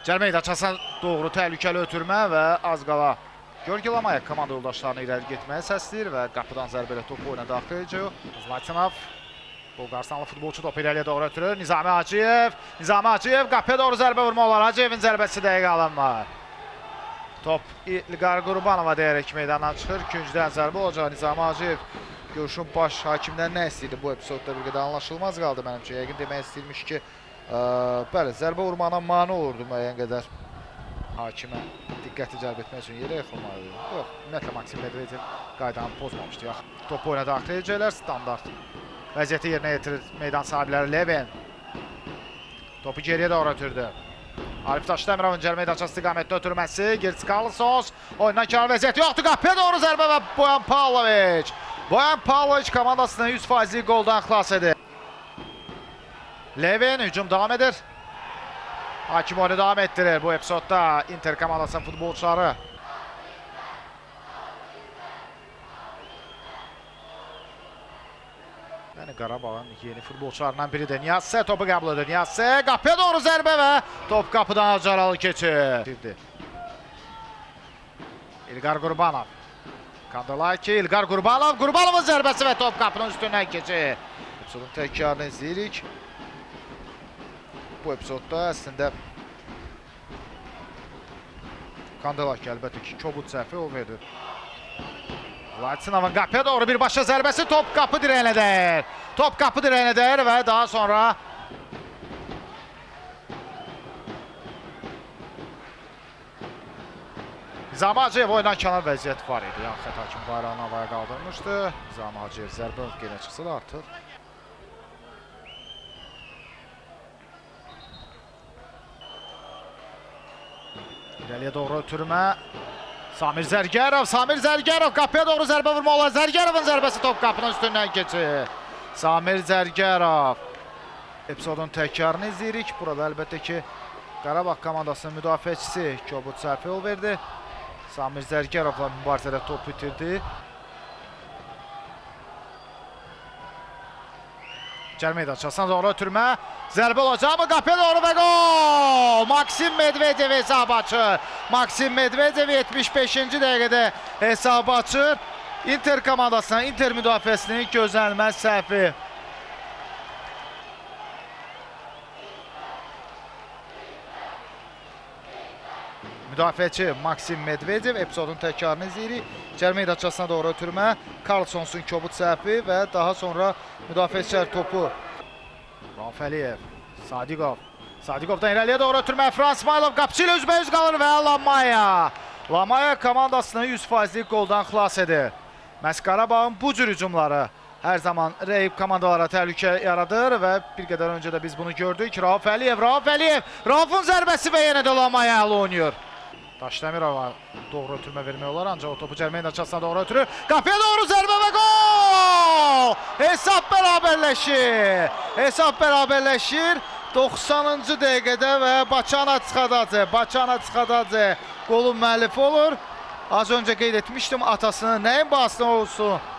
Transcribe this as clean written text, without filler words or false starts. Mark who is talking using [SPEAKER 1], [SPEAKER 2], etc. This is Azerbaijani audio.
[SPEAKER 1] Cəlməydə Çasan doğru təhlükəli ötürmə və az qala Georgi Lamaya komanda yoldaşlarını irəli getməyə səsləyir və qapıdan zərbələ topu oyuna daxil edəcək. Zlatinov, Bolqarıstanlı futbolçu topu irəliyə doğru ötürür. Nizami Hacıyev qapıya doğru zərbə vurma olar. Hacıyevin zərbəsi dəqiqə alınmır. Top İlqar Qurbanova deyərək meydandan çıxır. İkincidən zərbə olacaq. Nizami Hacıyev görüşün baş hakimdən nə istəyirdi bu epizodda bir qədər anlaşılmaz qaldı mənimcə. Yəqin demək istəyirmiş ki, bəli, zərbə vurmağına mane olurdu müəyyən qədər hakimə diqqəti cəlb etmək üçün yerə yıxılmalıdır. Yox, ümumiyyətlə Maksim Medvedev qaydanı pozmamışdı. Yox, topu oyuna daxil edəcəklər, standart vəziyyəti yerinə yetirir meydan sahibləri Levin. Topu geriyə doğru ötürdü. Arif Daşdəmirovun cəlməydən istiqamətdə ötürməsi, Girts Karlsons oyundan kənar vəziyyəti yoxdur, qapıya doğru zərbə və Boyan Pavloviç. Boyan Pavloviç komandasını 100%lik qoldan xilas edir. Levin hücum davam edir. Hakim oyunu davam etdirir bu epizodda Inter komandasının futbolçuları. Yəni Qarabağın yeni futbolçularından biridir. Niyazsə topu qəbul edir. Niyazsə qapıya doğru zərbə və top qapıdan Acaralı keçir. İlqar Qurbanov. Kandalaki, İlqar Qurbanov. Qurbanovun zərbəsi və top qapının üstündən keçir. Epizodun təkrarını izləyirik. Bu epizodda əslində Kandalaki əlbəttə ki, kobud səhvi o verir. Zlatinovun qapıya doğru birbaşa zərbəsi, top qapı dirəyinə dəyir. Top qapı dirəyinə dəyir və daha sonra Nizami Hacıyev oyundan kənar vəziyyət var idi. Yəni xətt hakim bayrağını havaya qaldırmışdı. Nizami Hacıyev zərbə qeynə çıxsa da artıq. İrəliyə doğru ötürmə. Samir Zərgərov qapıya doğru zərbə vurma olar. Zərgərovun zərbəsi top qapının üstündən keçir. Samir Zərgərov. Epizodun təkrarını izləyirik. Burada əlbəttə ki, Qarabağ komandasının müdafiəçisi kobud səhvi yol verdi. Samir Zərgərovla mübarizədə top bitirdi. Cəlməydən Çasan doğru ötürmə. Zərbə olacaq mı? Qapıya doğru və gol! Maksim Medvedev hesab açır. Maksim Medvedev 75-ci dəqiqədə hesab açır. Inter komandasına, Inter müdafiəsinin gözlənilməz səhvi. Müdafiəçi Maksim Medvedev epizodun təkrarını izləyirik. Cəlməydən Çasana doğru ötürmə. Karlsonsun kobud səhvi və daha sonra müdafiəçilər topu. Rauf Əliyev, Sadiqovdan irəliyə doğru ötürmə. Frans İsmailov qapıçı ilə üzbəyüz qalır və Lamaya komandasını 100%lik qoldan xilas edir. Məhz Qarabağın bu cür hücumları hər zaman rəqib komandalara təhlükə yaradır və bir qədər öncə də biz bunu gördük. Rauf Əliyev, Raufun zərbəsi və yenə də Lamaya ələ oynuyor. Daşdemirova doğru ötürmə vermək olar, ancaq o topu cəlməyin açısına doğru ötürür. Qapıya doğru zərbə və gol! Hesab bərabərləşir. 90-cı dəqiqədə və Baçana Çıxadadze qolun müəllifi olur. Az öncə qeyd etmişdim, atasının nəyin bahasına olsun